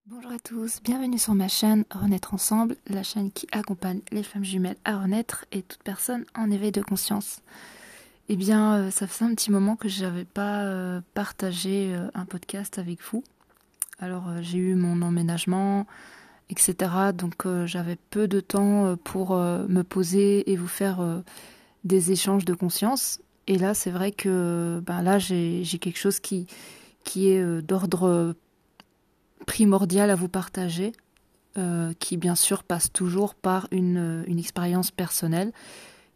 Bonjour à tous, bienvenue sur ma chaîne Renaître Ensemble, la chaîne qui accompagne les femmes jumelles à renaître et toute personne en éveil de conscience. Eh bien, ça faisait un petit moment que je n'avais pas partagé un podcast avec vous. Alors, j'ai eu mon emménagement, etc. Donc, j'avais peu de temps pour me poser et vous faire des échanges de conscience. Et là, c'est vrai que là, j'ai quelque chose qui est d'ordre primordial à vous partager, qui bien sûr passe toujours par une expérience personnelle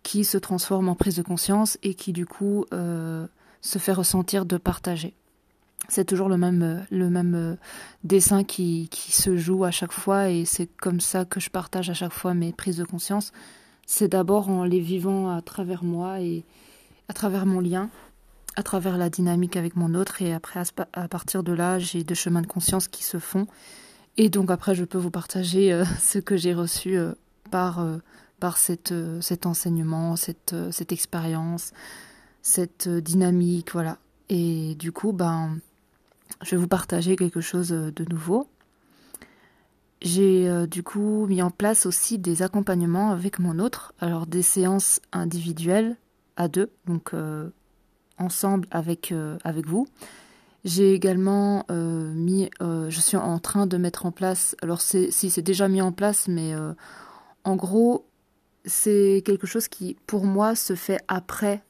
qui se transforme en prise de conscience et qui du coup se fait ressentir de partager. C'est toujours le même dessin qui se joue à chaque fois et c'est comme ça que je partage à chaque fois mes prises de conscience. C'est d'abord en les vivant à travers moi et à travers mon lien, à travers la dynamique avec mon autre et après à partir de là j'ai deux chemins de conscience qui se font. Et donc après, je peux vous partager ce que j'ai reçu par cet enseignement, cette expérience, cette dynamique, voilà. Et du coup, je vais vous partager quelque chose de nouveau. J'ai du coup mis en place aussi des accompagnements avec mon autre, alors des séances individuelles à deux, donc ensemble avec vous. J'ai également je suis en train de mettre en place, alors c'est déjà mis en place, mais en gros, c'est quelque chose qui, pour moi, se fait après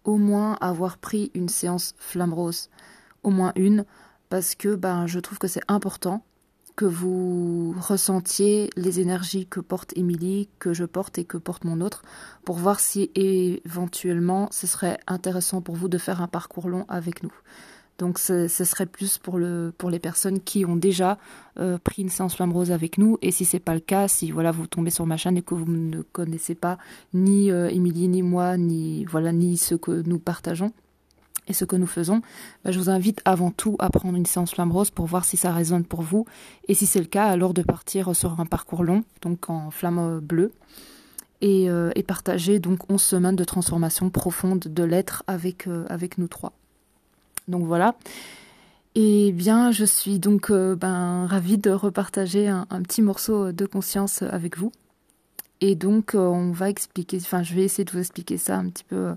au moins avoir pris une séance flamme rose, au moins une, parce que je trouve que c'est important que vous ressentiez les énergies que porte Émilie, que je porte et que porte mon autre, pour voir si éventuellement ce serait intéressant pour vous de faire un parcours long avec nous. Donc ce serait plus pour les personnes qui ont déjà pris une séance flamme rose avec nous. Et si c'est pas le cas, si voilà vous tombez sur ma chaîne et que vous ne connaissez pas ni Émilie ni moi ni ce que nous partageons et ce que nous faisons, je vous invite avant tout à prendre une séance flamme rose pour voir si ça résonne pour vous. Et si c'est le cas, alors de partir sur un parcours long, donc en flamme bleue. Et partager donc 11 semaines de transformation profonde de l'être avec nous trois. Donc voilà. Et bien, je suis donc ravie de repartager un petit morceau de conscience avec vous. Et donc, on va expliquer, je vais essayer de vous expliquer ça un petit peu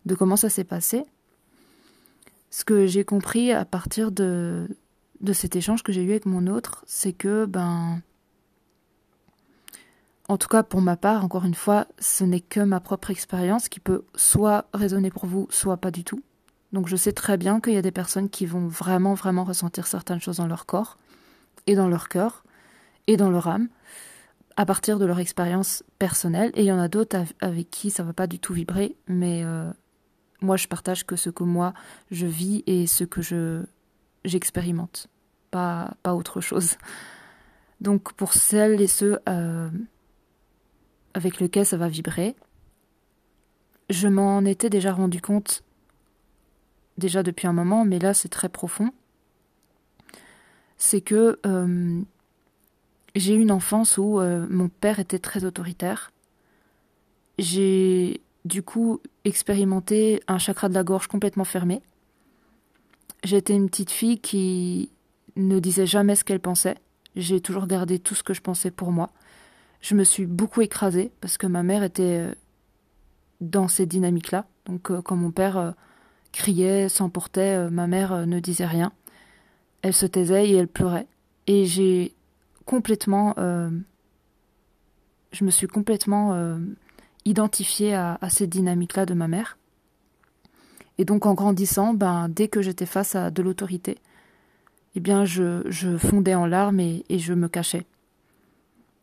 de comment ça s'est passé. Ce que j'ai compris à partir de cet échange que j'ai eu avec mon autre, c'est que, en tout cas pour ma part, encore une fois, ce n'est que ma propre expérience qui peut soit résonner pour vous, soit pas du tout. Donc je sais très bien qu'il y a des personnes qui vont vraiment, vraiment ressentir certaines choses dans leur corps, et dans leur cœur, et dans leur âme, à partir de leur expérience personnelle. Et il y en a d'autres avec qui ça ne va pas du tout vibrer, mais moi je partage que ce que moi je vis et ce que j'expérimente, pas autre chose. Donc pour celles et ceux avec lesquels ça va vibrer, je m'en étais déjà rendu compte déjà depuis un moment, mais là c'est très profond, c'est que j'ai eu une enfance où mon père était très autoritaire. J'ai du coup expérimenté un chakra de la gorge complètement fermé. J'étais une petite fille qui ne disait jamais ce qu'elle pensait. J'ai toujours gardé tout ce que je pensais pour moi. Je me suis beaucoup écrasée parce que ma mère était dans ces dynamiques-là. Donc quand mon père criait, s'emportait, ma mère ne disait rien. Elle se taisait et elle pleurait. Et complètement, je me suis complètement identifiée à cette dynamique-là de ma mère. Et donc en grandissant, dès que j'étais face à de l'autorité, eh bien je fondais en larmes et je me cachais.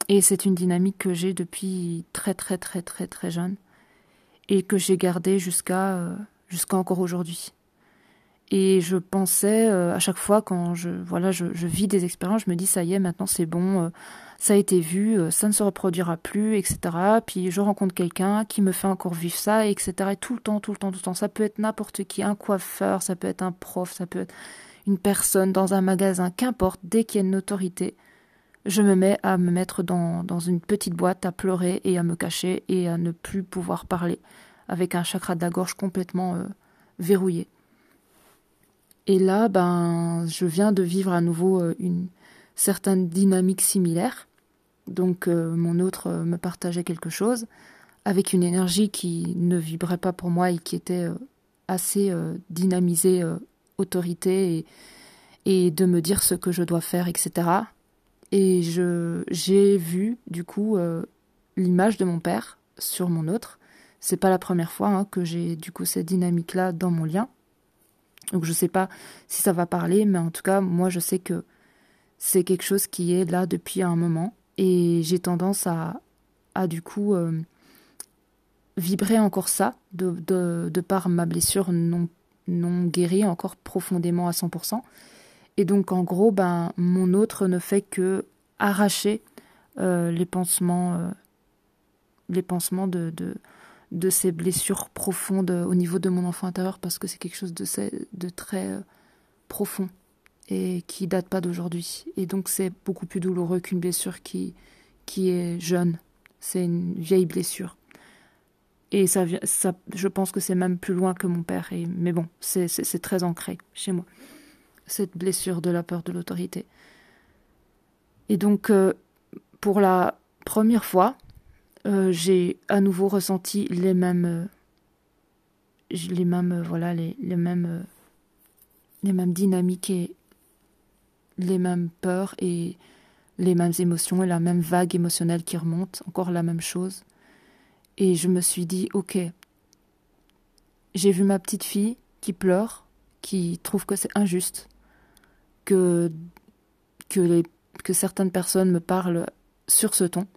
Et c'est une dynamique que j'ai depuis très très très très très jeune et que j'ai gardée jusqu'à encore aujourd'hui. Et je pensais à chaque fois quand je vis des expériences, je me dis ça y est, maintenant c'est bon, ça a été vu, ça ne se reproduira plus, etc. Puis je rencontre quelqu'un qui me fait encore vivre ça, etc. Et tout le temps, tout le temps, tout le temps. Ça peut être n'importe qui, un coiffeur, ça peut être un prof, ça peut être une personne dans un magasin, qu'importe, dès qu'il y a une autorité, je me mets à me mettre dans une petite boîte, à pleurer et à me cacher et à ne plus pouvoir parler, avec un chakra de la gorge complètement verrouillé. Et là, je viens de vivre à nouveau certaines dynamiques similaires. Donc mon autre me partageait quelque chose avec une énergie qui ne vibrait pas pour moi et qui était assez dynamisée, autorité et de me dire ce que je dois faire, etc. Et j'ai vu du coup l'image de mon père sur mon autre. C'est pas la première fois que j'ai du coup cette dynamique-là dans mon lien. Donc je sais pas si ça va parler, mais en tout cas moi je sais que c'est quelque chose qui est là depuis un moment et j'ai tendance à du coup vibrer encore ça de par ma blessure non guérie encore profondément à 100%. Et donc en gros mon autre ne fait que arracher les pansements de ces blessures profondes au niveau de mon enfant intérieur parce que c'est quelque chose de très profond et qui date pas d'aujourd'hui. Et donc c'est beaucoup plus douloureux qu'une blessure qui est jeune. C'est une vieille blessure. Et ça, je pense que c'est même plus loin que mon père. Mais bon, c'est très ancré chez moi, cette blessure de la peur de l'autorité. Et donc, pour la première fois, j'ai à nouveau ressenti les mêmes dynamiques et les mêmes peurs et les mêmes émotions et la même vague émotionnelle qui remonte, encore la même chose. Et je me suis dit, ok, j'ai vu ma petite fille qui pleure, qui trouve que c'est injuste, que certaines personnes me parlent sur ce ton.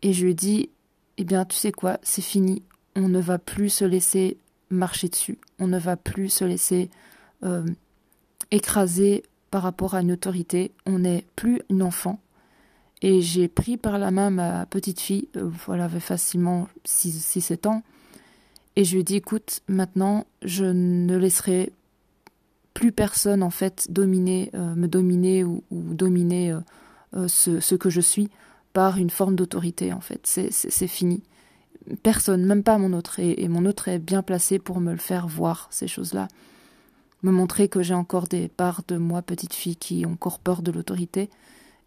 Et je lui ai dit, eh bien, tu sais quoi, c'est fini. On ne va plus se laisser marcher dessus. On ne va plus se laisser écraser par rapport à une autorité. On n'est plus une enfant. Et j'ai pris par la main ma petite fille, elle avait facilement 6-7 ans. Et je lui ai dit, écoute, maintenant, je ne laisserai plus personne, en fait, me dominer ou dominer ce que je suis par une forme d'autorité, en fait. C'est fini. Personne, même pas mon autre. Et mon autre est bien placé pour me le faire voir, ces choses-là. Me montrer que j'ai encore des parts de moi, petite fille, qui ont encore peur de l'autorité.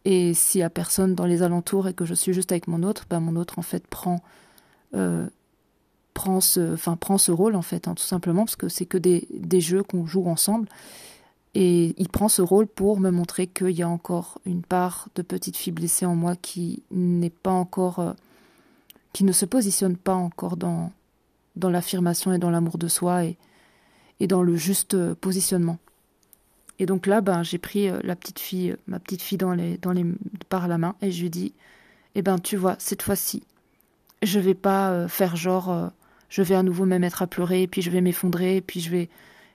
Et s'il y a personne dans les alentours et que je suis juste avec mon autre, mon autre, en fait, prend ce rôle, en fait, tout simplement, parce que c'est que des jeux qu'on joue ensemble. Et il prend ce rôle pour me montrer qu'il y a encore une part de petite fille blessée en moi qui n'est pas encore, qui ne se positionne pas encore dans l'affirmation et dans l'amour de soi et dans le juste positionnement. Et donc là, j'ai pris ma petite fille par la main et je lui ai dit, tu vois, cette fois-ci, je vais pas faire genre, je vais à nouveau me mettre à pleurer, et puis je vais m'effondrer, et puis je vais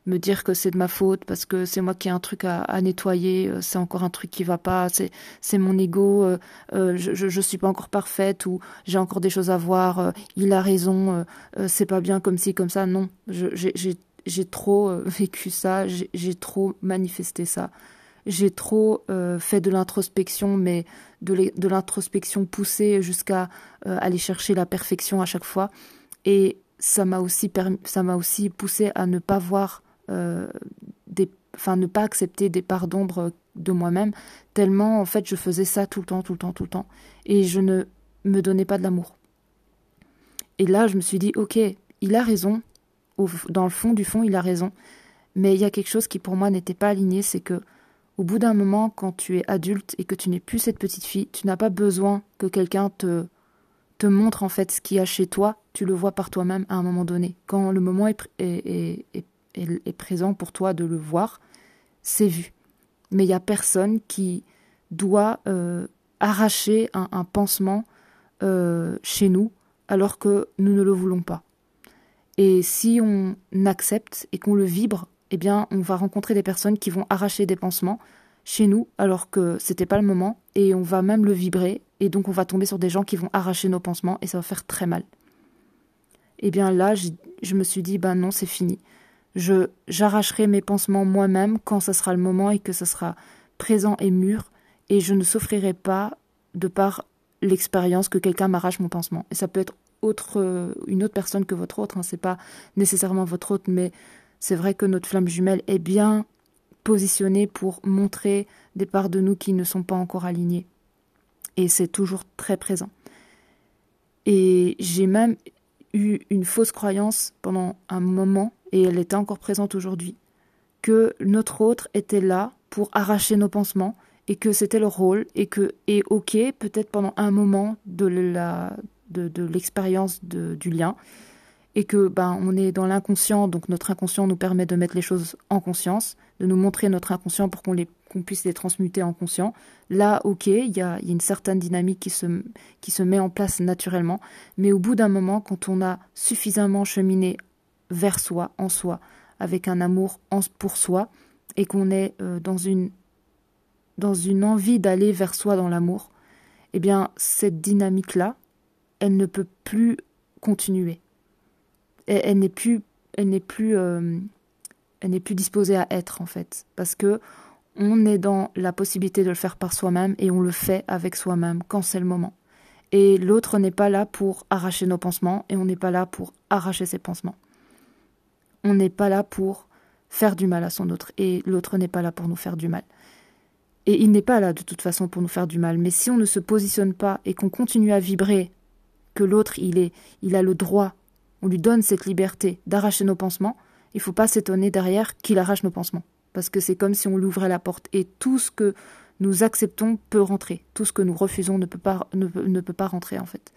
me dire que c'est de ma faute parce que c'est moi qui ai un truc à nettoyer, c'est encore un truc qui va pas, c'est mon ego, je suis pas encore parfaite ou j'ai encore des choses à voir, il a raison, c'est pas bien comme ci, comme ça. Non, j'ai trop vécu ça, j'ai trop manifesté ça. J'ai trop fait de l'introspection, mais de l'introspection poussée jusqu'à aller chercher la perfection à chaque fois. Et ça m'a aussi poussé à ne pas voir, ne pas accepter des parts d'ombre de moi-même, tellement en fait je faisais ça tout le temps. Et je ne me donnais pas de l'amour. Et là, je me suis dit, ok, il a raison. Dans le fond du fond, il a raison. Mais il y a quelque chose qui pour moi n'était pas aligné, c'est que au bout d'un moment, quand tu es adulte et que tu n'es plus cette petite fille, tu n'as pas besoin que quelqu'un te montre en fait ce qu'il y a chez toi. Tu le vois par toi-même à un moment donné. Quand le moment est présent pour toi de le voir, c'est vu. Mais il n'y a personne qui doit arracher un pansement chez nous alors que nous ne le voulons pas. Et si on accepte et qu'on le vibre, eh bien, on va rencontrer des personnes qui vont arracher des pansements chez nous alors que c'était pas le moment et on va même le vibrer et donc on va tomber sur des gens qui vont arracher nos pansements et ça va faire très mal. Et bien là, je me suis dit, non, c'est fini. J'arracherai mes pansements moi-même quand ça sera le moment et que ça sera présent et mûr et je ne souffrirai pas de par l'expérience que quelqu'un m'arrache mon pansement. Et ça peut être une autre personne que votre autre, c'est pas nécessairement votre autre, mais c'est vrai que notre flamme jumelle est bien positionner pour montrer des parts de nous qui ne sont pas encore alignées. Et c'est toujours très présent. Et j'ai même eu une fausse croyance pendant un moment, et elle était encore présente aujourd'hui, que notre autre était là pour arracher nos pansements, et que c'était le rôle, et ok, peut-être pendant un moment de l'expérience du lien, et que on est dans l'inconscient, donc notre inconscient nous permet de mettre les choses en conscience, de nous montrer notre inconscient pour qu'on puisse les transmuter en conscient. Là, ok, il y a une certaine dynamique qui se met en place naturellement, mais au bout d'un moment, quand on a suffisamment cheminé vers soi, en soi, avec un amour pour soi, et qu'on est dans une envie d'aller vers soi dans l'amour, eh bien, cette dynamique-là, elle ne peut plus continuer. Elle n'est plus disposée à être, en fait, parce que on est dans la possibilité de le faire par soi-même et on le fait avec soi-même quand c'est le moment. Et l'autre n'est pas là pour arracher nos pansements et on n'est pas là pour arracher ses pansements. On n'est pas là pour faire du mal à son autre et l'autre n'est pas là pour nous faire du mal. Et il n'est pas là de toute façon pour nous faire du mal. Mais si on ne se positionne pas et qu'on continue à vibrer que l'autre, il a le droit, on lui donne cette liberté d'arracher nos pansements, il ne faut pas s'étonner derrière qu'il arrache nos pansements. Parce que c'est comme si on lui ouvrait la porte. Et tout ce que nous acceptons peut rentrer. Tout ce que nous refusons ne peut pas rentrer, en fait.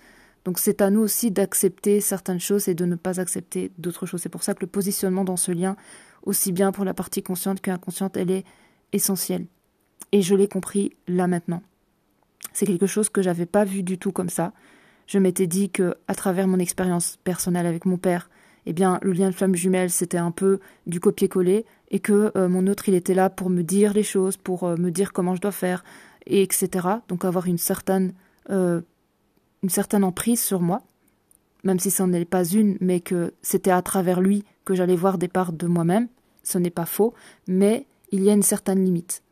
Donc c'est à nous aussi d'accepter certaines choses et de ne pas accepter d'autres choses. C'est pour ça que le positionnement dans ce lien, aussi bien pour la partie consciente qu'inconsciente, elle est essentielle. Et je l'ai compris là maintenant. C'est quelque chose que j'avais pas vu du tout comme ça. Je m'étais dit que, à travers mon expérience personnelle avec mon père, eh bien, le lien de flamme jumelle, c'était un peu du copier-coller, et que mon autre, il était là pour me dire les choses, pour me dire comment je dois faire, et etc. Donc avoir une certaine emprise sur moi, même si ça n'en est pas une, mais que c'était à travers lui que j'allais voir des parts de moi-même. Ce n'est pas faux, mais il y a une certaine limite.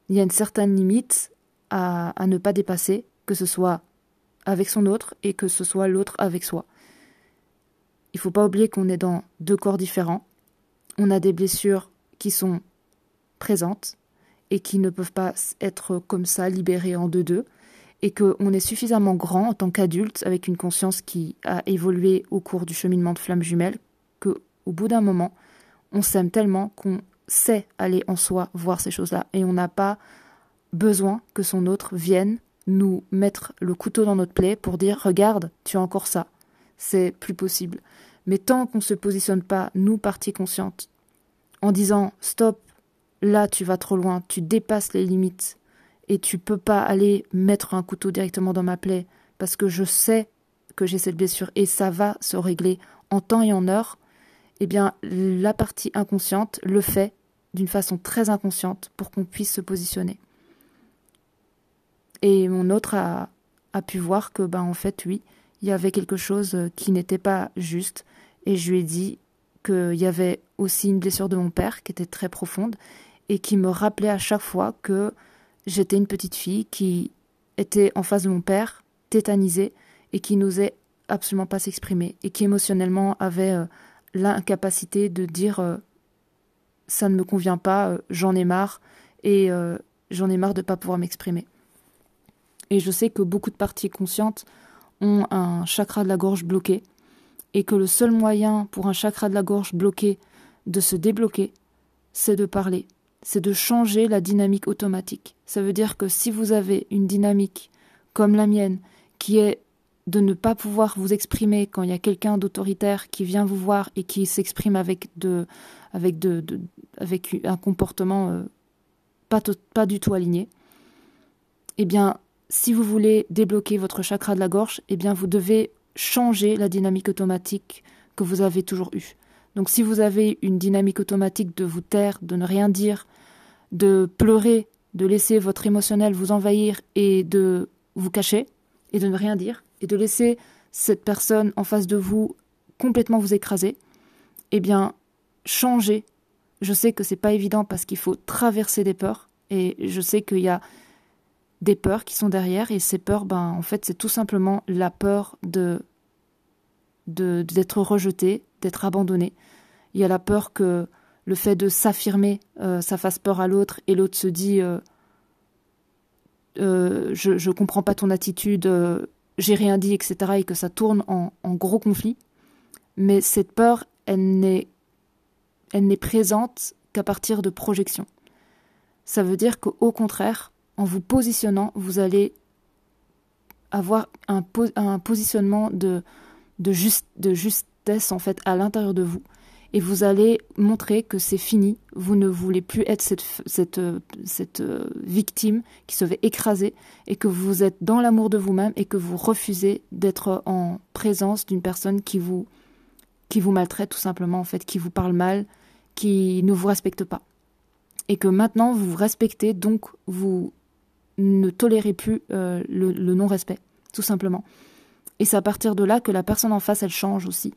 Il y a une certaine limite à ne pas dépasser, que ce soit avec son autre et que ce soit l'autre avec soi. Il ne faut pas oublier qu'on est dans deux corps différents. On a des blessures qui sont présentes et qui ne peuvent pas être comme ça libérées en deux, et qu'on est suffisamment grand en tant qu'adulte avec une conscience qui a évolué au cours du cheminement de flamme jumelle qu'au bout d'un moment, on s'aime tellement qu'on sait aller en soi voir ces choses-là et on n'a pas besoin que son autre vienne nous mettre le couteau dans notre plaie pour dire « Regarde, tu as encore ça ». C'est plus possible. Mais tant qu'on ne se positionne pas, nous, partie consciente, en disant « Stop, là tu vas trop loin, tu dépasses les limites et tu peux pas aller mettre un couteau directement dans ma plaie parce que je sais que j'ai cette blessure et ça va se régler en temps et en heure », eh bien, la partie inconsciente le fait d'une façon très inconsciente pour qu'on puisse se positionner. Et mon autre a pu voir que, en fait, oui, il y avait quelque chose qui n'était pas juste. Et je lui ai dit qu'il y avait aussi une blessure de mon père qui était très profonde et qui me rappelait à chaque fois que j'étais une petite fille qui était en face de mon père, tétanisée, et qui n'osait absolument pas s'exprimer et qui émotionnellement avait l'incapacité de dire ça ne me convient pas, j'en ai marre et j'en ai marre de ne pas pouvoir m'exprimer. Et je sais que beaucoup de parties conscientes ont un chakra de la gorge bloqué et que le seul moyen pour un chakra de la gorge bloqué de se débloquer, c'est de parler, c'est de changer la dynamique automatique. Ça veut dire que si vous avez une dynamique comme la mienne qui est de ne pas pouvoir vous exprimer quand il y a quelqu'un d'autoritaire qui vient vous voir et qui s'exprime avec un comportement pas du tout aligné, eh bien, si vous voulez débloquer votre chakra de la gorge, eh bien, vous devez changer la dynamique automatique que vous avez toujours eue. Donc, si vous avez une dynamique automatique de vous taire, de ne rien dire, de pleurer, de laisser votre émotionnel vous envahir et de vous cacher et de ne rien dire et de laisser cette personne en face de vous complètement vous écraser, eh bien, changez. Je sais que c'est pas évident parce qu'il faut traverser des peurs et je sais qu'il y a des peurs qui sont derrière et ces peurs, en fait, c'est tout simplement la peur d'être rejeté, d'être abandonné. Il y a la peur que le fait de s'affirmer, ça fasse peur à l'autre et l'autre se dit je comprends pas ton attitude, j'ai rien dit, etc. et que ça tourne en gros conflit. Mais cette peur, elle n'est présente qu'à partir de projections. Ça veut dire qu'au contraire, en vous positionnant, vous allez avoir un positionnement de justesse en fait à l'intérieur de vous. Et vous allez montrer que c'est fini, vous ne voulez plus être cette victime qui se fait écraser et que vous êtes dans l'amour de vous-même et que vous refusez d'être en présence d'une personne qui vous maltraite tout simplement, en fait, qui vous parle mal, qui ne vous respecte pas. Et que maintenant vous vous respectez, donc vous ne tolérez plus le non-respect, tout simplement. Et c'est à partir de là que la personne en face, elle change aussi.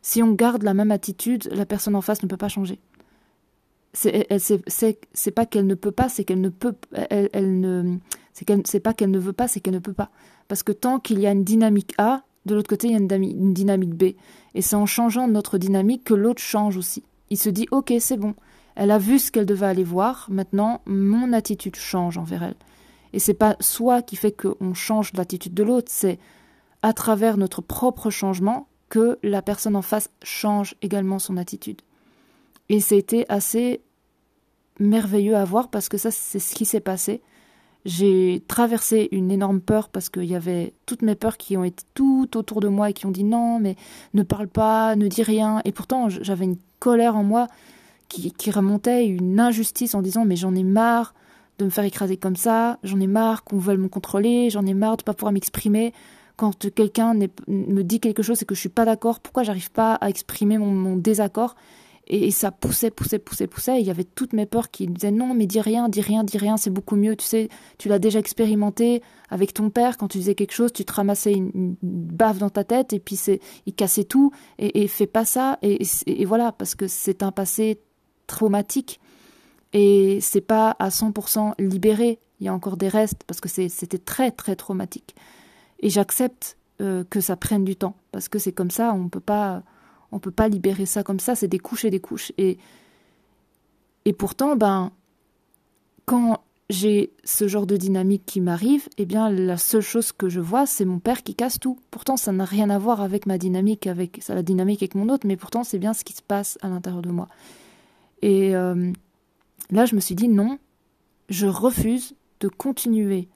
Si on garde la même attitude, la personne en face ne peut pas changer. C'est pas qu'elle ne peut pas, c'est qu'elle ne peut. C'est pas qu'elle ne veut pas, c'est qu'elle ne peut pas. Parce que tant qu'il y a une dynamique A, de l'autre côté il y a une dynamique B. Et c'est en changeant notre dynamique que l'autre change aussi. Il se dit ok, c'est bon. Elle a vu ce qu'elle devait aller voir. Maintenant, mon attitude change envers elle. Et c'est pas soi qui fait qu'on change l'attitude de l'autre, c'est à travers notre propre changement que la personne en face change également son attitude. Et c'était assez merveilleux à voir parce que ça, c'est ce qui s'est passé. J'ai traversé une énorme peur parce qu'il y avait toutes mes peurs qui ont été tout autour de moi et qui ont dit non, mais ne parle pas, ne dis rien. Et pourtant, j'avais une colère en moi qui remontait, une injustice en disant mais j'en ai marre de me faire écraser comme ça, j'en ai marre qu'on veuille me contrôler, j'en ai marre de ne pas pouvoir m'exprimer. Quand quelqu'un me dit quelque chose et que je suis pas d'accord, pourquoi j'arrive pas à exprimer mon désaccord? Et ça poussait. Et il y avait toutes mes peurs qui me disaient non, mais dis rien, c'est beaucoup mieux. Tu sais, tu l'as déjà expérimenté avec ton père. Quand tu disais quelque chose, tu te ramassais une baffe dans ta tête et puis il cassait tout. Et fais pas ça. Et voilà, parce que c'est un passé traumatique et c'est pas à 100% libéré. Il y a encore des restes parce que c'était très, très traumatique. Et j'accepte que ça prenne du temps, parce que c'est comme ça, on peut pas libérer ça comme ça, c'est des couches et des couches. Et pourtant, quand j'ai ce genre de dynamique qui m'arrive, eh bien, la seule chose que je vois, c'est mon père qui casse tout. Pourtant, ça n'a rien à voir avec ma dynamique, la dynamique avec mon autre, mais pourtant, c'est bien ce qui se passe à l'intérieur de moi. Et là, je me suis dit, non, je refuse de continuer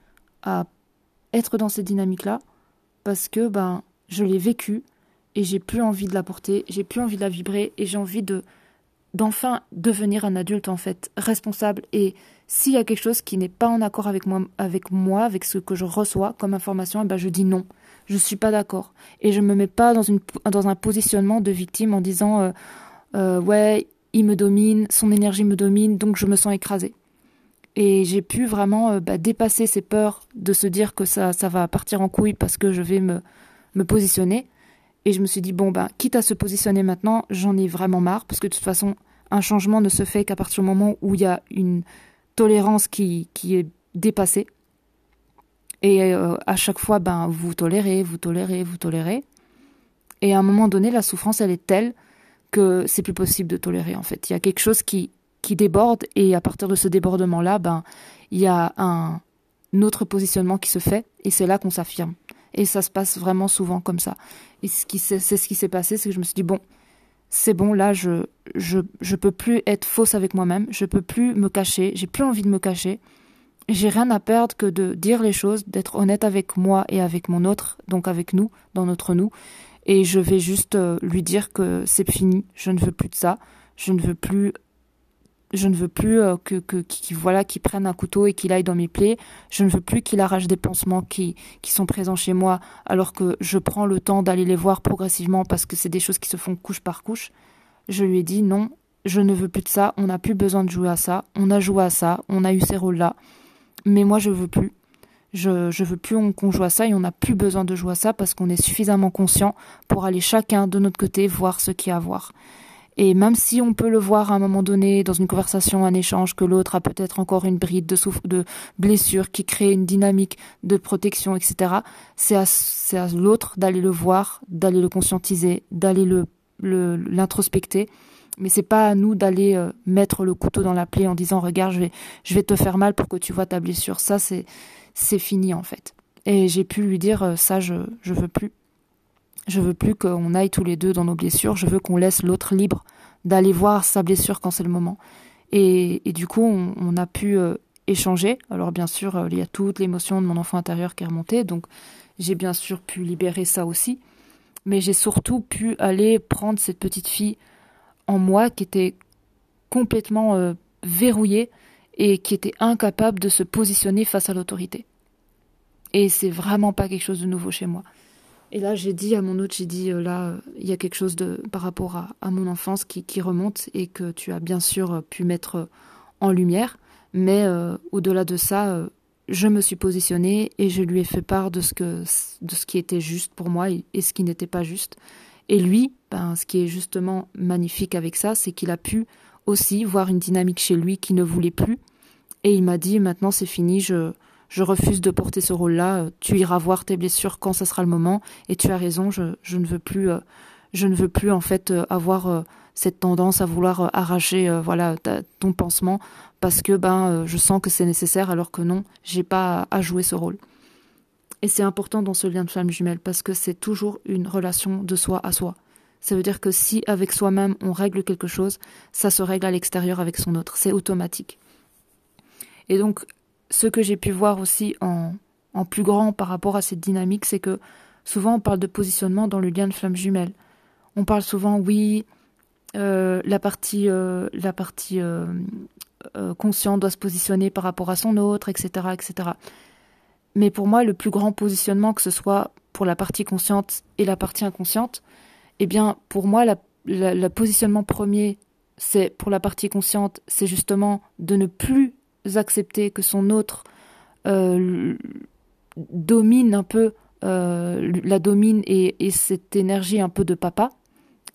à être dans cette dynamique-là, parce que je l'ai vécue et j'ai plus envie de la porter, j'ai plus envie de la vibrer et j'ai envie d'enfin devenir un adulte en fait, responsable. Et s'il y a quelque chose qui n'est pas en accord avec moi, avec ce que je reçois comme information, je dis non, je suis pas d'accord. Et je me mets pas dans un positionnement de victime en disant ouais, il me domine, son énergie me domine, donc je me sens écrasée. Et j'ai pu vraiment dépasser ces peurs de se dire que ça va partir en couille parce que je vais me positionner. Et je me suis dit, quitte à se positionner maintenant, j'en ai vraiment marre. Parce que de toute façon, un changement ne se fait qu'à partir du moment où il y a une tolérance qui est dépassée. Et à chaque fois, vous tolérez. Et à un moment donné, la souffrance, elle est telle que c'est plus possible de tolérer, en fait. Il y a quelque chose qui déborde, et à partir de ce débordement-là, il y a un autre positionnement qui se fait, et c'est là qu'on s'affirme. Et ça se passe vraiment souvent comme ça. Et c'est ce qui s'est passé, c'est que je me suis dit, c'est bon, là, je peux plus être fausse avec moi-même, je peux plus me cacher, j'ai plus envie de me cacher, j'ai rien à perdre que de dire les choses, d'être honnête avec moi et avec mon autre, donc avec nous, dans notre nous, et je vais juste lui dire que c'est fini, je ne veux plus de ça, je ne veux plus qu'il prenne un couteau et qu'il aille dans mes plaies. Je ne veux plus qu'il arrache des pansements qui sont présents chez moi, alors que je prends le temps d'aller les voir progressivement parce que c'est des choses qui se font couche par couche. Je lui ai dit non, je ne veux plus de ça, on n'a plus besoin de jouer à ça, on a joué à ça, on a eu ces rôles-là, mais moi je veux plus. Je veux plus qu'on joue à ça et on n'a plus besoin de jouer à ça parce qu'on est suffisamment conscient pour aller chacun de notre côté voir ce qu'il y a à voir. Et même si on peut le voir à un moment donné, dans une conversation, un échange, que l'autre a peut-être encore une bride de blessure qui crée une dynamique de protection, etc., c'est à l'autre d'aller le voir, d'aller le conscientiser, d'aller l'introspecter Mais c'est pas à nous d'aller mettre le couteau dans la plaie en disant regarde, je vais te faire mal pour que tu vois ta blessure. Ça, c'est fini en fait. Et j'ai pu lui dire ça, je veux plus. Je veux plus qu'on aille tous les deux dans nos blessures. Je veux qu'on laisse l'autre libre d'aller voir sa blessure quand c'est le moment. Et du coup, on a pu échanger. Alors bien sûr, il y a toute l'émotion de mon enfant intérieur qui est remontée. Donc j'ai bien sûr pu libérer ça aussi. Mais j'ai surtout pu aller prendre cette petite fille en moi qui était complètement verrouillée et qui était incapable de se positionner face à l'autorité. Et c'est vraiment pas quelque chose de nouveau chez moi. Et là, j'ai dit à mon hôte, là, il y a quelque chose par rapport à mon enfance qui remonte et que tu as bien sûr pu mettre en lumière. Mais au-delà de ça, je me suis positionnée et je lui ai fait part de ce qui était juste pour moi et ce qui n'était pas juste. Et lui, ce qui est justement magnifique avec ça, c'est qu'il a pu aussi voir une dynamique chez lui qui ne voulait plus. Et il m'a dit, maintenant c'est fini, je refuse de porter ce rôle-là, tu iras voir tes blessures quand ça sera le moment, et tu as raison, je ne veux plus en fait avoir cette tendance à vouloir arracher ton pansement, parce que je sens que c'est nécessaire, alors que non, j'ai pas à jouer ce rôle. Et c'est important dans ce lien de flamme jumelle, parce que c'est toujours une relation de soi à soi. Ça veut dire que si avec soi-même on règle quelque chose, ça se règle à l'extérieur avec son autre, c'est automatique. Et donc, ce que j'ai pu voir aussi en plus grand par rapport à cette dynamique, c'est que souvent on parle de positionnement dans le lien de flamme jumelle. On parle souvent, oui, la partie consciente doit se positionner par rapport à son autre, etc., etc. Mais pour moi, le plus grand positionnement, que ce soit pour la partie consciente et la partie inconsciente, eh bien, pour moi, le positionnement premier, c'est pour la partie consciente, c'est justement de ne plus accepter que son autre domine un peu, la domine et cette énergie un peu de papa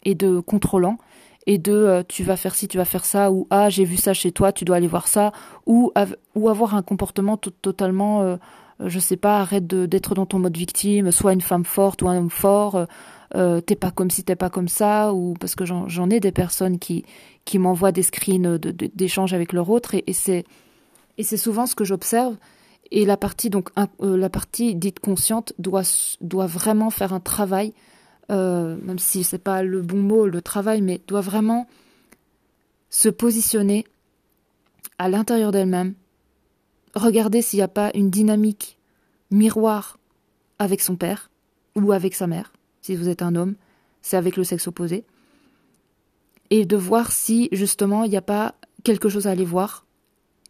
et de contrôlant et de tu vas faire ci, tu vas faire ça, ou ah j'ai vu ça chez toi, tu dois aller voir ça, ou avoir un comportement totalement, je sais pas, arrête d'être dans ton mode victime, sois une femme forte ou un homme fort, t'es pas comme si, t'es pas comme ça, ou parce que j'en ai des personnes qui m'envoient des screens d'échanges avec leur autre et c'est souvent ce que j'observe. Et la partie dite consciente doit vraiment faire un travail, même si c'est pas le bon mot, le travail, mais doit vraiment se positionner à l'intérieur d'elle-même, regarder s'il n'y a pas une dynamique miroir avec son père ou avec sa mère. Si vous êtes un homme, c'est avec le sexe opposé. Et de voir si justement il n'y a pas quelque chose à aller voir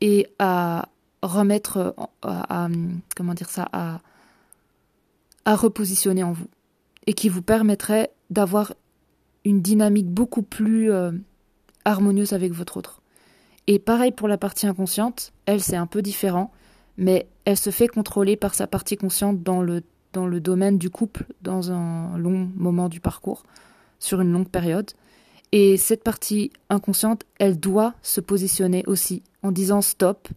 et à remettre, à repositionner en vous. Et qui vous permettrait d'avoir une dynamique beaucoup plus harmonieuse avec votre autre. Et pareil pour la partie inconsciente, elle c'est un peu différent, mais elle se fait contrôler par sa partie consciente dans le domaine du couple, dans un long moment du parcours, sur une longue période. Et cette partie inconsciente, elle doit se positionner aussi en disant stop,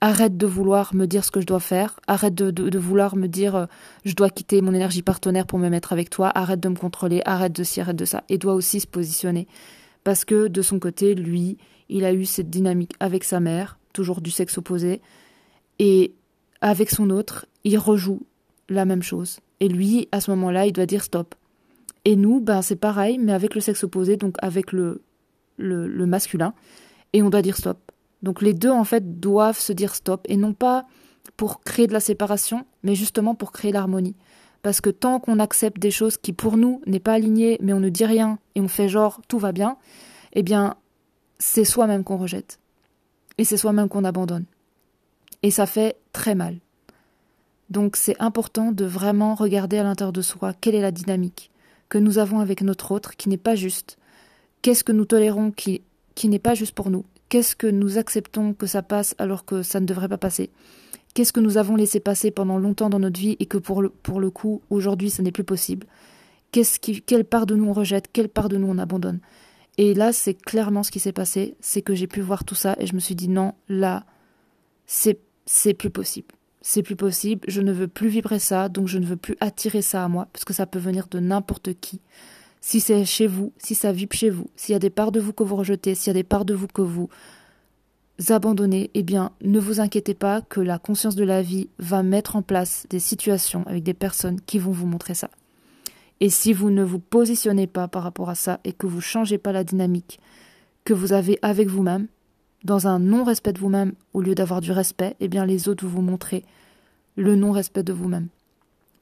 arrête de vouloir me dire ce que je dois faire, arrête de vouloir me dire je dois quitter mon énergie partenaire pour me mettre avec toi, arrête de me contrôler, arrête de ci, arrête de ça. Et doit aussi se positionner. Parce que de son côté, lui, il a eu cette dynamique avec sa mère, toujours du sexe opposé, et avec son autre, il rejoue la même chose. Et lui, à ce moment-là, il doit dire stop. Et nous, c'est pareil, mais avec le sexe opposé, donc avec le masculin, et on doit dire stop. Donc les deux, en fait, doivent se dire stop, et non pas pour créer de la séparation, mais justement pour créer l'harmonie. Parce que tant qu'on accepte des choses qui, pour nous, n'est pas alignées, mais on ne dit rien, et on fait genre tout va bien, eh bien, c'est soi-même qu'on rejette. Et c'est soi-même qu'on abandonne. Et ça fait très mal. Donc c'est important de vraiment regarder à l'intérieur de soi quelle est la dynamique que nous avons avec notre autre qui n'est pas juste. Qu'est-ce que nous tolérons qui n'est pas juste pour nous? Qu'est-ce que nous acceptons que ça passe alors que ça ne devrait pas passer? Qu'est-ce que nous avons laissé passer pendant longtemps dans notre vie et que pour le coup, aujourd'hui, ce n'est plus possible? Quelle part de nous on rejette? Quelle part de nous on abandonne? Et là, c'est clairement ce qui s'est passé. C'est que j'ai pu voir tout ça et je me suis dit non, là, c'est plus possible. C'est plus possible, je ne veux plus vibrer ça, donc je ne veux plus attirer ça à moi, parce que ça peut venir de n'importe qui. Si c'est chez vous, si ça vibre chez vous, s'il y a des parts de vous que vous rejetez, s'il y a des parts de vous que vous abandonnez, eh bien, ne vous inquiétez pas que la conscience de la vie va mettre en place des situations avec des personnes qui vont vous montrer ça. Et si vous ne vous positionnez pas par rapport à ça et que vous ne changez pas la dynamique que vous avez avec vous-même, dans un non-respect de vous-même au lieu d'avoir du respect, eh bien, les autres vont vous montrer le non-respect de vous-même.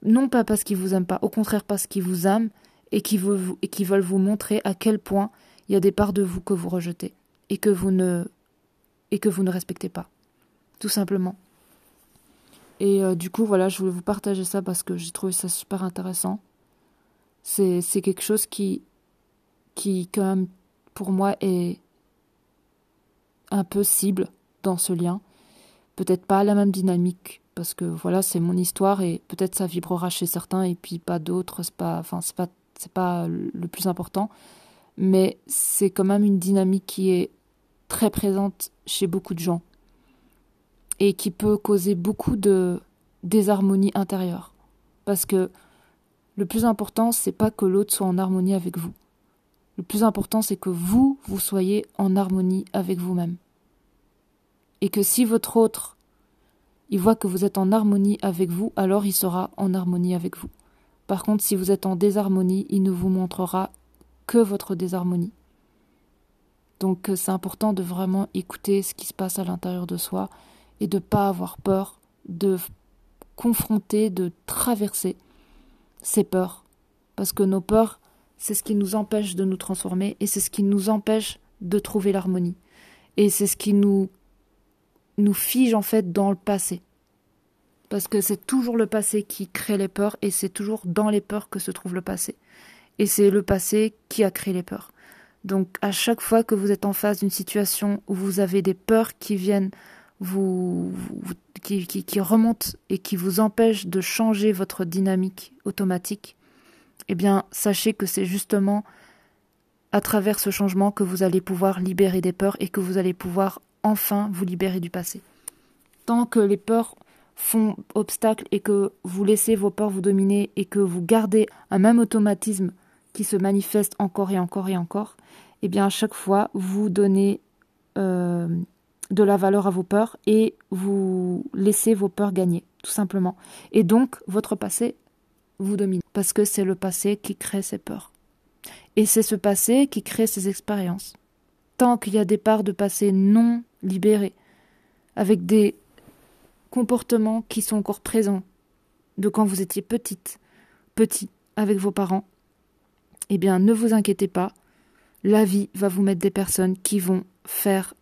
Non pas parce qu'ils vous aiment pas, au contraire parce qu'ils vous aiment et qui veulent vous montrer à quel point il y a des parts de vous que vous rejetez et que vous ne respectez pas, tout simplement. Et du coup, voilà, je voulais vous partager ça parce que j'ai trouvé ça super intéressant. C'est quelque chose qui, quand même, pour moi, est un peu cible dans ce lien. Peut-être pas la même dynamique, parce que voilà, c'est mon histoire et peut-être ça vibrera chez certains et puis pas d'autres, c'est pas le plus important, mais c'est quand même une dynamique qui est très présente chez beaucoup de gens et qui peut causer beaucoup de désharmonie intérieure. Parce que le plus important, c'est pas que l'autre soit en harmonie avec vous. Le plus important, c'est que vous soyez en harmonie avec vous-même. Et que si votre autre, il voit que vous êtes en harmonie avec vous, alors il sera en harmonie avec vous. Par contre, si vous êtes en désharmonie, il ne vous montrera que votre désharmonie. Donc c'est important de vraiment écouter ce qui se passe à l'intérieur de soi et de ne pas avoir peur de confronter, de traverser ces peurs. Parce que nos peurs, c'est ce qui nous empêche de nous transformer et c'est ce qui nous empêche de trouver l'harmonie. Et c'est ce qui nous fige en fait dans le passé. Parce que c'est toujours le passé qui crée les peurs et c'est toujours dans les peurs que se trouve le passé. Et c'est le passé qui a créé les peurs. Donc à chaque fois que vous êtes en face d'une situation où vous avez des peurs qui viennent qui remontent et qui vous empêchent de changer votre dynamique automatique, eh bien sachez que c'est justement à travers ce changement que vous allez pouvoir libérer des peurs et que vous allez pouvoir enfin vous libérer du passé. Tant que les peurs font obstacle et que vous laissez vos peurs vous dominer et que vous gardez un même automatisme qui se manifeste encore et encore et encore, eh bien à chaque fois vous donnez de la valeur à vos peurs et vous laissez vos peurs gagner, tout simplement. Et donc votre passé vous domine parce que c'est le passé qui crée ces peurs. Et c'est ce passé qui crée ces expériences. Tant qu'il y a des parts de passé non libérées, avec des comportements qui sont encore présents de quand vous étiez petit, avec vos parents, eh bien ne vous inquiétez pas, la vie va vous mettre des personnes qui vont faire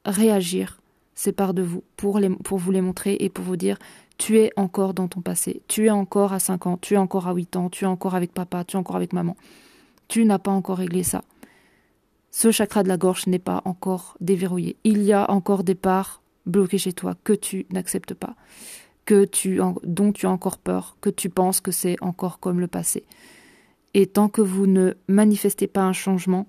réagir ces parts de vous pour vous les montrer et pour vous dire tu es encore dans ton passé, tu es encore à 5 ans, tu es encore à 8 ans, tu es encore avec papa, tu es encore avec maman, tu n'as pas encore réglé ça. Ce chakra de la gorge n'est pas encore déverrouillé. Il y a encore des parts bloquées chez toi que tu n'acceptes pas, dont tu as encore peur, que tu penses que c'est encore comme le passé. Et tant que vous ne manifestez pas un changement,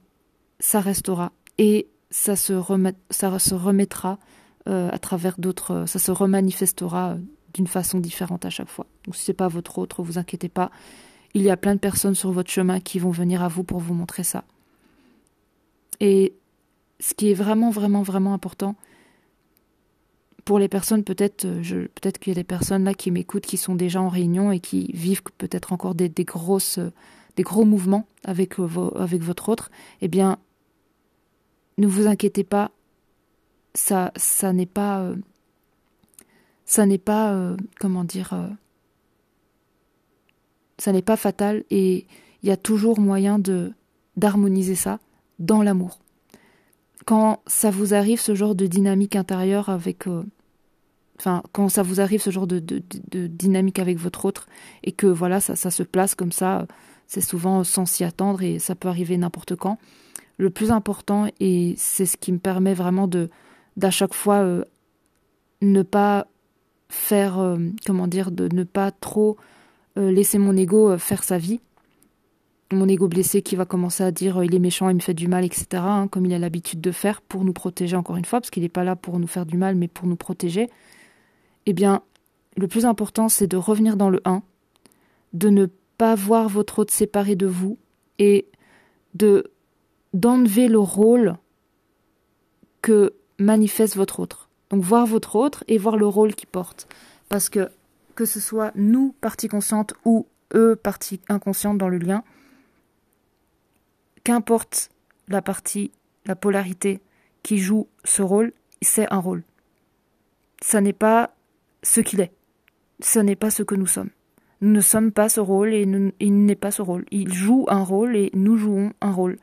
ça restera et ça se remettra à travers d'autres, ça se remanifestera d'une façon différente à chaque fois. Donc si ce n'est pas votre autre, vous inquiétez pas. Il y a plein de personnes sur votre chemin qui vont venir à vous pour vous montrer ça. Et ce qui est vraiment, vraiment, vraiment important, pour les personnes, peut-être qu'il y a des personnes là qui m'écoutent, qui sont déjà en réunion et qui vivent peut-être encore des gros mouvements avec votre autre, eh bien, ne vous inquiétez pas, ça n'est pas, comment dire, ça n'est pas fatal et il y a toujours moyen d'harmoniser ça dans l'amour. Quand ça vous arrive ce genre de dynamique intérieure avec, quand ça vous arrive ce genre de dynamique avec votre autre et que voilà, ça se place comme ça, c'est souvent sans s'y attendre et ça peut arriver n'importe quand. Le plus important, et c'est ce qui me permet vraiment d'à chaque fois ne pas faire, de ne pas trop laisser mon ego faire sa vie. Mon ego blessé qui va commencer à dire il est méchant, il me fait du mal, etc. Comme il a l'habitude de faire pour nous protéger encore une fois, parce qu'il n'est pas là pour nous faire du mal, mais pour nous protéger. Eh bien, le plus important, c'est de revenir dans le 1, de ne pas voir votre autre séparé de vous et d'enlever le rôle que manifeste votre autre. Donc voir votre autre et voir le rôle qu'il porte. Parce que ce soit nous, partie consciente, ou eux, partie inconsciente dans le lien, qu'importe la polarité qui joue ce rôle, c'est un rôle. Ça n'est pas ce qu'il est. Ce n'est pas ce que nous sommes. Nous ne sommes pas ce rôle et il n'est pas ce rôle. Il joue un rôle et nous jouons un rôle.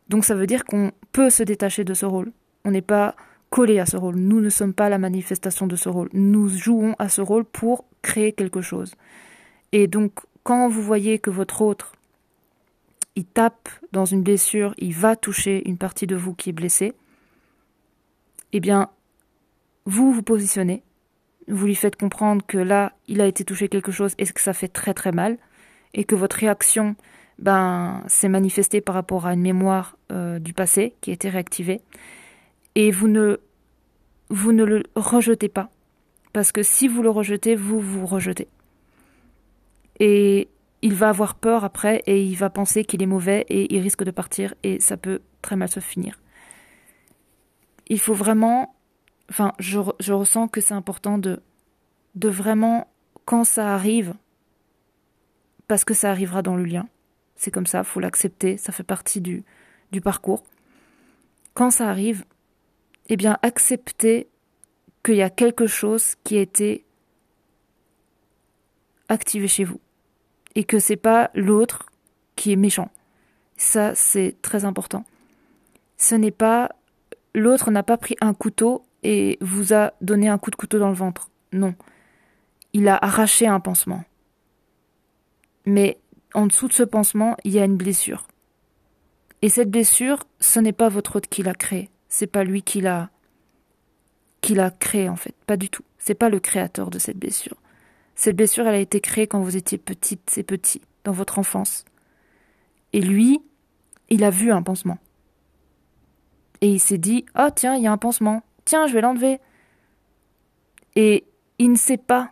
Donc ça veut dire qu'on peut se détacher de ce rôle. On n'est pas collé à ce rôle. Nous ne sommes pas la manifestation de ce rôle. Nous jouons à ce rôle pour créer quelque chose. Et donc, quand vous voyez que votre autre, il tape dans une blessure, il va toucher une partie de vous qui est blessée, eh bien, vous vous positionnez, vous lui faites comprendre que là, il a été touché quelque chose et que ça fait très très mal, et que votre réaction, s'est manifestée par rapport à une mémoire du passé qui a été réactivée, et vous ne le rejetez pas, parce que si vous le rejetez, vous vous rejetez. Et il va avoir peur après et il va penser qu'il est mauvais et il risque de partir et ça peut très mal se finir. Il faut vraiment... je ressens que c'est important de vraiment, quand ça arrive, parce que ça arrivera dans le lien, c'est comme ça, il faut l'accepter, ça fait partie du parcours. Quand ça arrive, eh bien, accepter qu'il y a quelque chose qui a été activé chez vous. Et que c'est pas l'autre qui est méchant. Ça, c'est très important. Ce n'est pas... L'autre n'a pas pris un couteau et vous a donné un coup de couteau dans le ventre. Non. Il a arraché un pansement. Mais en dessous de ce pansement, il y a une blessure. Et cette blessure, ce n'est pas votre autre qui l'a créée. C'est pas lui qui l'a créée, en fait. Pas du tout. C'est pas le créateur de cette blessure. Cette blessure, elle a été créée quand vous étiez petite et petit, dans votre enfance. Et lui, il a vu un pansement. Et il s'est dit, « Oh tiens, il y a un pansement. Tiens, je vais l'enlever. » Et il ne sait pas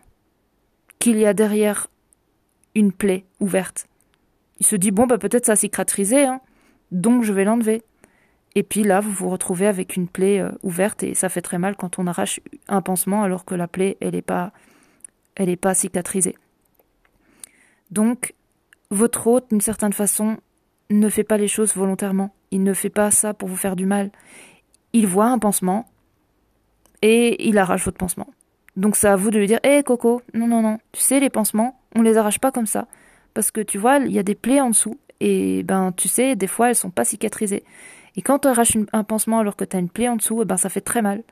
qu'il y a derrière une plaie ouverte. Il se dit, bon, peut-être ça a cicatrisé, hein, donc je vais l'enlever. Et puis là, vous vous retrouvez avec une plaie ouverte et ça fait très mal quand on arrache un pansement alors que la plaie, elle n'est pas cicatrisée. Donc, votre hôte, d'une certaine façon, ne fait pas les choses volontairement. Il ne fait pas ça pour vous faire du mal. Il voit un pansement et il arrache votre pansement. Donc c'est à vous de lui dire, hé Coco, non, tu sais, les pansements, on les arrache pas comme ça. Parce que tu vois, il y a des plaies en dessous et tu sais, des fois, elles sont pas cicatrisées. Et quand tu arraches un pansement alors que tu as une plaie en dessous, ça fait très mal.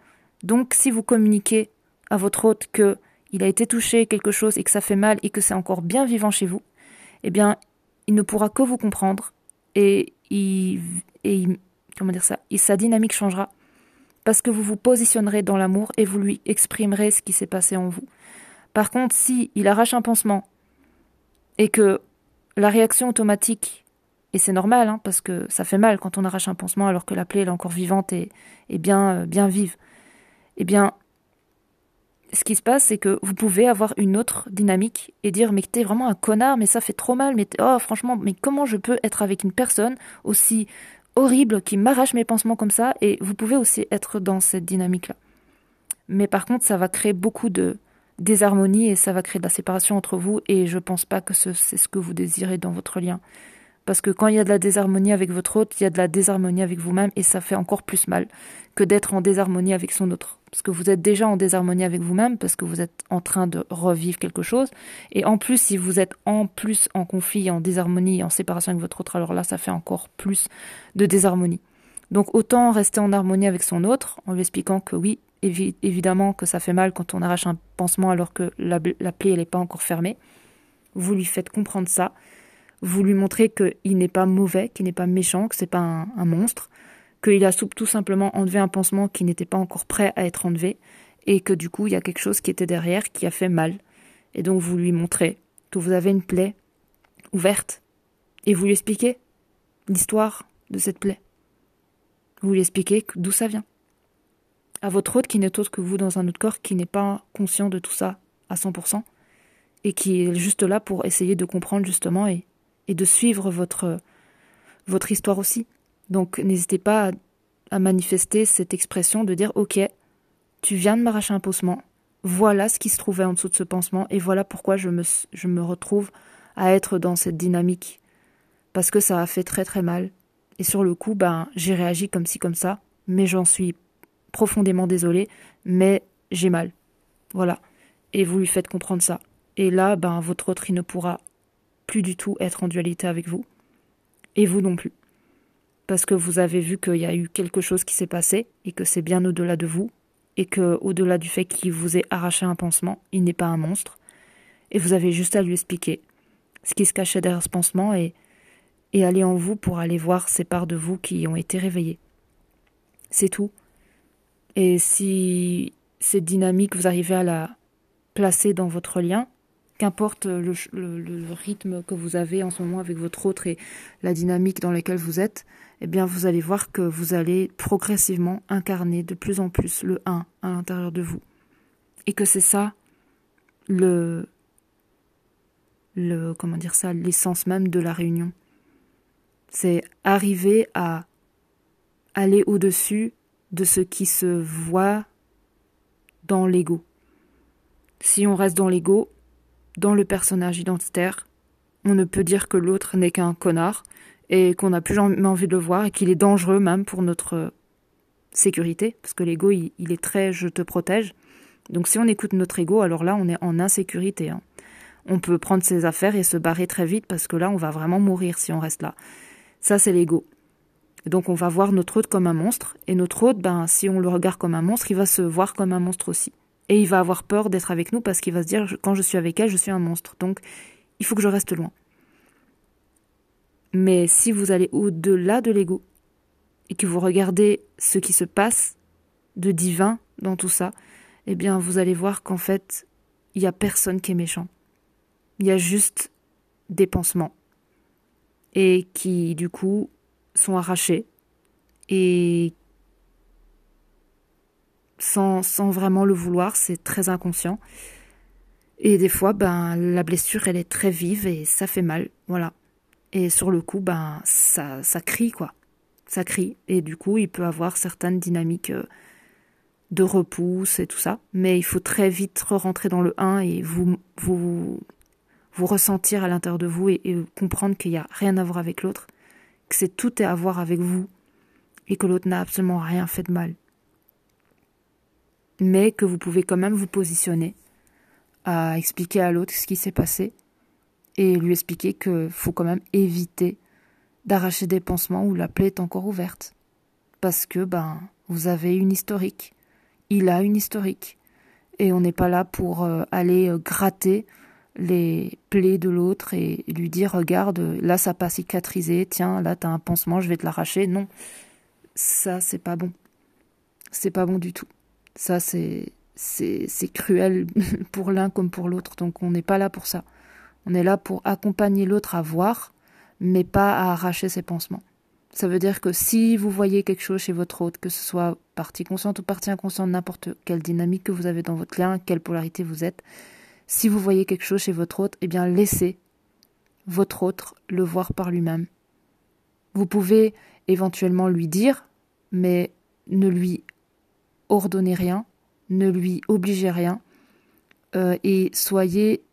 Donc si vous communiquez à votre hôte que il a été touché quelque chose et que ça fait mal et que c'est encore bien vivant chez vous, eh bien, il ne pourra que vous comprendre et sa dynamique changera parce que vous vous positionnerez dans l'amour et vous lui exprimerez ce qui s'est passé en vous. Par contre, si il arrache un pansement et que la réaction automatique, et c'est normal, hein, parce que ça fait mal quand on arrache un pansement alors que la plaie elle est encore vivante et bien vive, eh bien, ce qui se passe, c'est que vous pouvez avoir une autre dynamique et dire, mais t'es vraiment un connard, mais ça fait trop mal, mais franchement, mais comment je peux être avec une personne aussi horrible qui m'arrache mes pansements comme ça? Et vous pouvez aussi être dans cette dynamique-là. Mais par contre, ça va créer beaucoup de désharmonie et ça va créer de la séparation entre vous et je pense pas que c'est ce que vous désirez dans votre lien. Parce que quand il y a de la désharmonie avec votre autre, il y a de la désharmonie avec vous-même et ça fait encore plus mal que d'être en désharmonie avec son autre. Parce que vous êtes déjà en désharmonie avec vous-même, parce que vous êtes en train de revivre quelque chose. Et en plus, si vous êtes en conflit, en désharmonie, en séparation avec votre autre, alors là, ça fait encore plus de désharmonie. Donc autant rester en harmonie avec son autre, en lui expliquant que oui, évidemment que ça fait mal quand on arrache un pansement alors que la plaie, elle n'est pas encore fermée. Vous lui faites comprendre ça. Vous lui montrez qu'il n'est pas mauvais, qu'il n'est pas méchant, que c'est pas un monstre, qu'il a tout simplement enlevé un pansement qui n'était pas encore prêt à être enlevé, et que du coup, il y a quelque chose qui était derrière, qui a fait mal. Et donc, vous lui montrez que vous avez une plaie ouverte, et vous lui expliquez l'histoire de cette plaie. Vous lui expliquez d'où ça vient. À votre autre qui n'est autre que vous dans un autre corps, qui n'est pas conscient de tout ça à 100%, et qui est juste là pour essayer de comprendre justement et de suivre votre votre histoire aussi. Donc n'hésitez pas à manifester cette expression de dire « Ok, tu viens de m'arracher un pansement, voilà ce qui se trouvait en dessous de ce pansement et voilà pourquoi je me retrouve à être dans cette dynamique. Parce que ça a fait très très mal. Et sur le coup, j'ai réagi comme ci comme ça, mais j'en suis profondément désolée, mais j'ai mal. Voilà. » Et vous lui faites comprendre ça. Et là, votre autre, il ne pourra plus du tout être en dualité avec vous. Et vous non plus. Parce que vous avez vu qu'il y a eu quelque chose qui s'est passé et que c'est bien au-delà de vous. Et que au-delà du fait qu'il vous ait arraché un pansement, il n'est pas un monstre. Et vous avez juste à lui expliquer ce qui se cachait derrière ce pansement et aller en vous pour aller voir ces parts de vous qui ont été réveillées. C'est tout. Et si cette dynamique, vous arrivez à la placer dans votre lien, qu'importe le rythme que vous avez en ce moment avec votre autre et la dynamique dans laquelle vous êtes, eh bien vous allez voir que vous allez progressivement incarner de plus en plus le 1 à l'intérieur de vous. Et que c'est ça l'essence même de la réunion. C'est arriver à aller au-dessus de ce qui se voit dans l'ego. Si on reste dans l'ego, dans le personnage identitaire, on ne peut dire que l'autre n'est qu'un connard et qu'on n'a plus jamais envie de le voir et qu'il est dangereux même pour notre sécurité, parce que l'ego, il est très « je te protège ». Donc si on écoute notre ego, alors là, on est en insécurité. On peut prendre ses affaires et se barrer très vite parce que là, on va vraiment mourir si on reste là. Ça, c'est l'ego. Donc on va voir notre autre comme un monstre, et notre autre, si on le regarde comme un monstre, il va se voir comme un monstre aussi. Et il va avoir peur d'être avec nous parce qu'il va se dire, quand je suis avec elle, je suis un monstre. Donc il faut que je reste loin. Mais si vous allez au-delà de l'ego, et que vous regardez ce qui se passe de divin dans tout ça, eh bien vous allez voir qu'en fait, il n'y a personne qui est méchant. Il y a juste des pansements. Et qui, du coup, sont arrachés. Et sans vraiment le vouloir, c'est très inconscient. Et des fois, la blessure, elle est très vive et ça fait mal, voilà. Et sur le coup, ça crie, quoi. Ça crie. Et du coup, il peut avoir certaines dynamiques de repousse et tout ça. Mais il faut très vite rentrer dans le 1 et vous ressentir à l'intérieur de vous et comprendre qu'il n'y a rien à voir avec l'autre, que tout est à voir avec vous et que l'autre n'a absolument rien fait de mal. Mais que vous pouvez quand même vous positionner à expliquer à l'autre ce qui s'est passé et lui expliquer qu'il faut quand même éviter d'arracher des pansements où la plaie est encore ouverte. Parce que vous avez une historique, il a une historique, et on n'est pas là pour aller gratter les plaies de l'autre et lui dire regarde, là ça n'a pas cicatrisé, tiens, là t'as un pansement, je vais te l'arracher. Non, ça c'est pas bon. C'est pas bon du tout. Ça c'est cruel pour l'un comme pour l'autre, donc on n'est pas là pour ça. On est là pour accompagner l'autre à voir, mais pas à arracher ses pansements. Ça veut dire que si vous voyez quelque chose chez votre autre, que ce soit partie consciente ou partie inconsciente, n'importe quelle dynamique que vous avez dans votre lien, quelle polarité vous êtes, si vous voyez quelque chose chez votre autre, eh bien laissez votre autre le voir par lui-même. Vous pouvez éventuellement lui dire, mais ne lui ordonnez rien, ne lui obligez rien, et soyez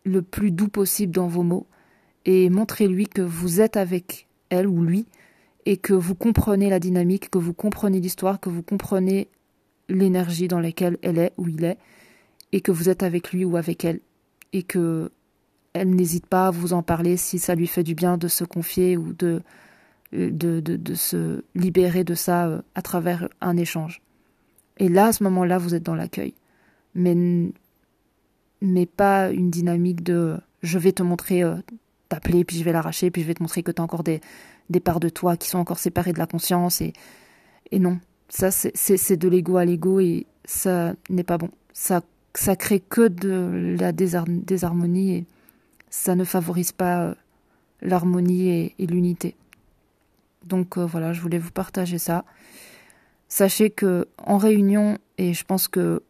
le plus doux possible dans vos mots, et montrez-lui que vous êtes avec elle ou lui, et que vous comprenez la dynamique, que vous comprenez l'histoire, que vous comprenez l'énergie dans laquelle elle est ou il est, et que vous êtes avec lui ou avec elle, et que elle n'hésite pas à vous en parler si ça lui fait du bien de se confier ou de se libérer de ça à travers un échange. Et là, à ce moment-là, vous êtes dans l'accueil. Mais pas une dynamique de je vais te montrer ta plaie, puis je vais l'arracher, puis je vais te montrer que tu as encore des parts de toi qui sont encore séparées de la conscience. Et non, ça c'est de l'ego à l'ego et ça n'est pas bon. Ça crée que de la désharmonie et ça ne favorise pas l'harmonie et l'unité. Donc voilà, je voulais vous partager ça. Sachez que en réunion, et je pense que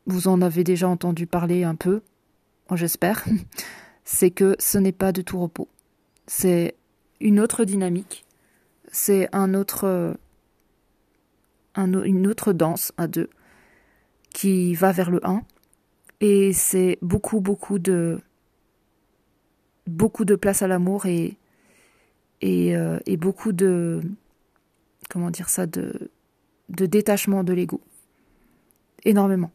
vous en avez déjà entendu parler un peu, j'espère, c'est que ce n'est pas de tout repos. C'est une autre dynamique. C'est une autre danse à deux qui va vers le 1. Et c'est beaucoup de place à l'amour et beaucoup de, comment dire ça, de détachement de l'ego. Énormément.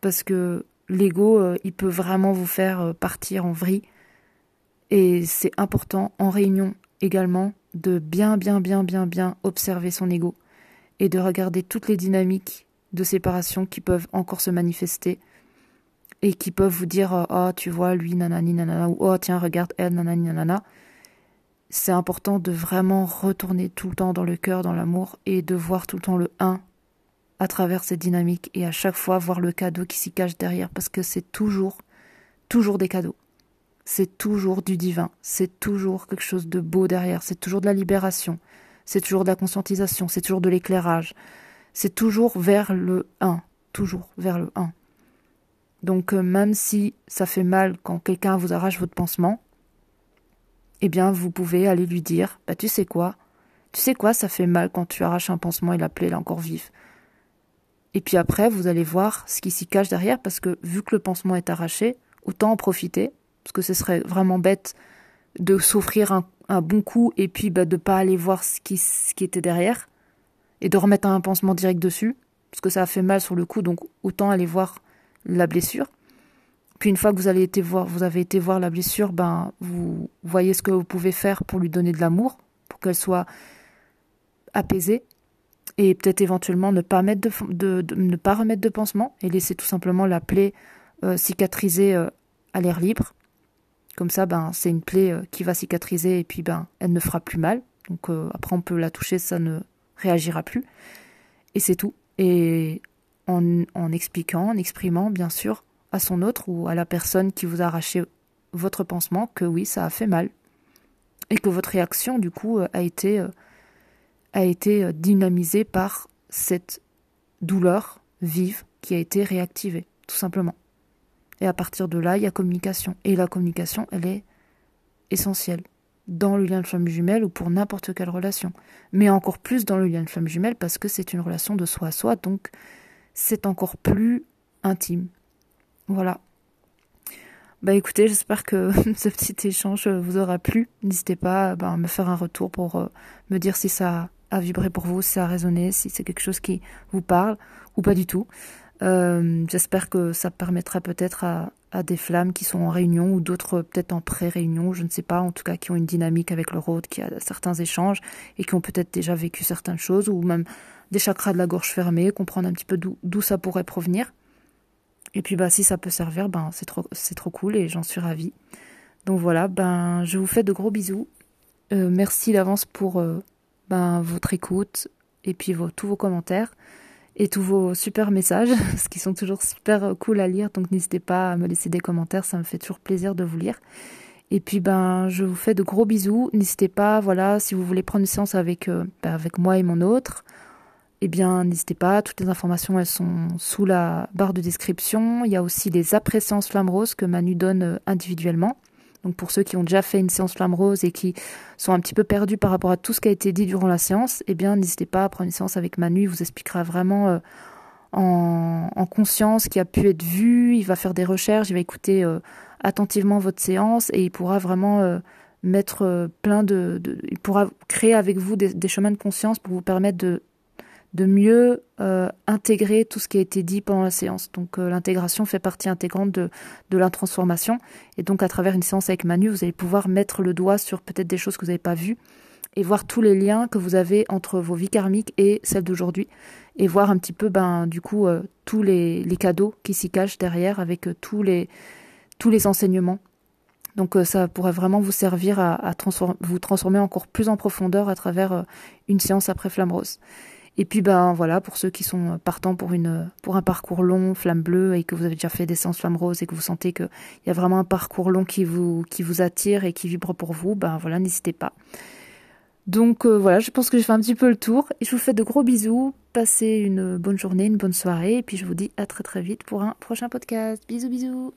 Parce que l'ego, il peut vraiment vous faire partir en vrille. Et c'est important, en réunion également, de bien observer son ego et de regarder toutes les dynamiques de séparation qui peuvent encore se manifester et qui peuvent vous dire « Oh, tu vois, lui, nanani, nanana » ou « Oh, tiens, regarde, elle, nanani, nanana ». C'est important de vraiment retourner tout le temps dans le cœur, dans l'amour, et de voir tout le temps le 1 à travers cette dynamique, et à chaque fois voir le cadeau qui s'y cache derrière, parce que c'est toujours des cadeaux. C'est toujours du divin, c'est toujours quelque chose de beau derrière, c'est toujours de la libération, c'est toujours de la conscientisation, c'est toujours de l'éclairage, c'est toujours vers le 1, toujours vers le 1. Donc même si ça fait mal quand quelqu'un vous arrache votre pansement, eh bien vous pouvez aller lui dire, bah tu sais quoi, ça fait mal quand tu arraches un pansement et la plaie elle est encore vive. Et puis après vous allez voir ce qui s'y cache derrière, parce que vu que le pansement est arraché, autant en profiter, parce que ce serait vraiment bête de s'offrir un bon coup et puis de pas aller voir ce qui était derrière et de remettre un pansement direct dessus, parce que ça a fait mal sur le coup, donc autant aller voir la blessure. Puis une fois que vous avez été voir la blessure, vous voyez ce que vous pouvez faire pour lui donner de l'amour, pour qu'elle soit apaisée, et peut-être éventuellement ne pas remettre de pansement et laisser tout simplement la plaie cicatriser à l'air libre. Comme ça, c'est une plaie qui va cicatriser et puis elle ne fera plus mal. Donc après on peut la toucher, ça ne réagira plus. Et c'est tout. Et en expliquant, en exprimant bien sûr à son autre ou à la personne qui vous a arraché votre pansement que oui, ça a fait mal. Et que votre réaction du coup a été dynamisée par cette douleur vive qui a été réactivée, tout simplement. Et à partir de là, il y a communication. Et la communication, elle est essentielle dans le lien de flamme jumelle ou pour n'importe quelle relation. Mais encore plus dans le lien de flamme jumelle parce que c'est une relation de soi à soi, donc c'est encore plus intime. Voilà. Écoutez, j'espère que ce petit échange vous aura plu. N'hésitez pas à me faire un retour pour me dire si ça a vibré pour vous, si ça a résonné, si c'est quelque chose qui vous parle ou pas du tout. J'espère que ça permettra peut-être à des flammes qui sont en réunion ou d'autres peut-être en pré-réunion, je ne sais pas, en tout cas qui ont une dynamique avec le rôde, qui a certains échanges et qui ont peut-être déjà vécu certaines choses ou même des chakras de la gorge fermés, comprendre un petit peu d'où ça pourrait provenir. Et puis si ça peut servir, c'est trop cool et j'en suis ravie. Donc voilà, je vous fais de gros bisous. Merci d'avance pour votre écoute et puis tous vos commentaires. Et tous vos super messages, ce qui sont toujours super cool à lire, donc n'hésitez pas à me laisser des commentaires, ça me fait toujours plaisir de vous lire. Et puis je vous fais de gros bisous, n'hésitez pas, si vous voulez prendre une séance avec moi et mon autre, eh bien n'hésitez pas, toutes les informations elles sont sous la barre de description, il y a aussi les après-séances flamme rose que Manu donne individuellement. Donc pour ceux qui ont déjà fait une séance flamme rose et qui sont un petit peu perdus par rapport à tout ce qui a été dit durant la séance, eh bien n'hésitez pas à prendre une séance avec Manu, il vous expliquera vraiment en conscience ce qui a pu être vu, il va faire des recherches, il va écouter attentivement votre séance et il pourra vraiment mettre il pourra créer avec vous des chemins de conscience pour vous permettre de mieux intégrer tout ce qui a été dit pendant la séance. Donc l'intégration fait partie intégrante de la transformation. Et donc à travers une séance avec Manu, vous allez pouvoir mettre le doigt sur peut-être des choses que vous n'avez pas vues et voir tous les liens que vous avez entre vos vies karmiques et celles d'aujourd'hui. Et voir un petit peu tous les cadeaux qui s'y cachent derrière avec tous les enseignements. Donc ça pourrait vraiment vous servir à vous transformer encore plus en profondeur à travers une séance après Flamme Rose. Et puis pour ceux qui sont partants pour un parcours long, flamme bleue, et que vous avez déjà fait des séances flamme rose et que vous sentez qu'il y a vraiment un parcours long qui vous attire et qui vibre pour vous, n'hésitez pas. Donc je pense que j'ai fait un petit peu le tour et je vous fais de gros bisous, passez une bonne journée, une bonne soirée et puis je vous dis à très très vite pour un prochain podcast. Bisous bisous.